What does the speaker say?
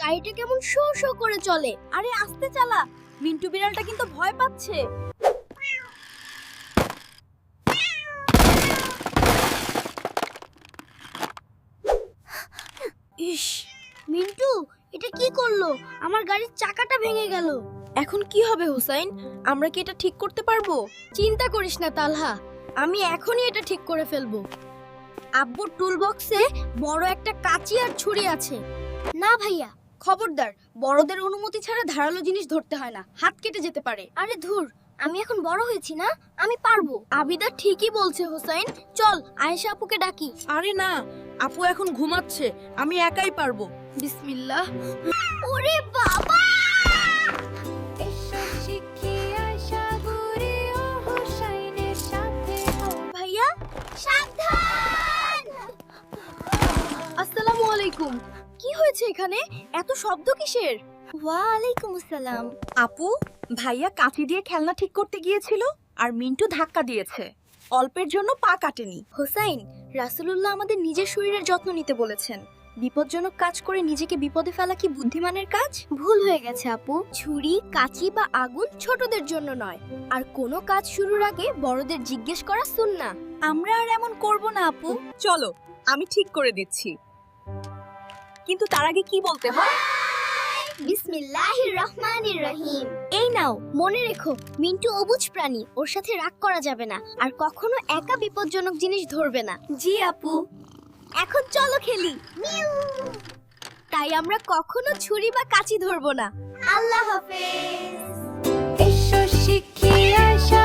গাড়িটা কেমন show show করে চলে। আরে আস্তে চালা, মিন্টু বিড়ালটা কিন্তু ভয় পাচ্ছে। ইস, মিন্টু এটা কি করলো? আমার গাড়ির চাকাটা ভেঙে গেল। এখন কি হবে হুসাইন? আমরা কি এটা ঠিক করতে পারবো? চিন্তা করিস না তালহা, আমি এখনই এটা ঠিক করে ফেলবো। আব্বুর টুল বক্সে বড় একটা কাঁচি আর ছুরি আছে। না ভাইয়া, খবরদার, বড়দের অনুমতি ছাড়া ধারালো জিনিস ধরতে হয় না, হাত কেটে যেতে পারে। আরে ধুর, আমি এখন বড় হয়েছি না, আমি পারবো। আবিদা ঠিকই বলছে হোসাইন, চল আয়েশা আপুকে ডাকি। আরে না, আপু এখন ঘুমাচ্ছে, আমি একাই পারবো। বিসমিল্লাহ। ওরে বাবা! ভাইয়া সাবধান! আসসালামু আলাইকুম। কি হয়েছে এখানে? এত শব্দ কিসের? ওয়ালাইকুম আসসালাম। আপু, ভাইয়া কাঁচি দিয়ে খেলনা ঠিক করতে গিয়েছিল আর মিন্টু ধাক্কা দিয়েছে। অল্পের জন্য পা কাটেনি। হোসাইন, রাসূলুল্লাহ আমাদের নিজের শরীরের যত্ন নিতে বলেছেন। বিপজ্জনক কাজ করে নিজেকে বিপদে ফেলা কি বুদ্ধিমানের কাজ? ভুল হয়ে গেছে আপু। ছুরি, কাঁচি বা আগুন ছোটদের জন্য নয়, আর কোনো কাজ শুরুর আগে বড়দের জিজ্ঞেস করা সুন্নাহ। আমরা আর এমন করব না আপু। চলো, আমি ঠিক করে দিচ্ছি, কিন্তু তার আগে কি বলতে হয়? বিসমিল্লাহির রহমানির রহিম। এই নাও, মনে রেখো মিন্টু অবুঝ প্রাণী, ওর সাথে রাগ করা যাবে না, আর কখনো একা বিপজ্জনক জিনিস ধরবে না। জি আপু। এখন চলো খেলি। মিউ। তাই আমরা কখনো ছুরি বা কাঁচি ধরবো না। আল্লাহ হাফেজ। এসো শিখি আশা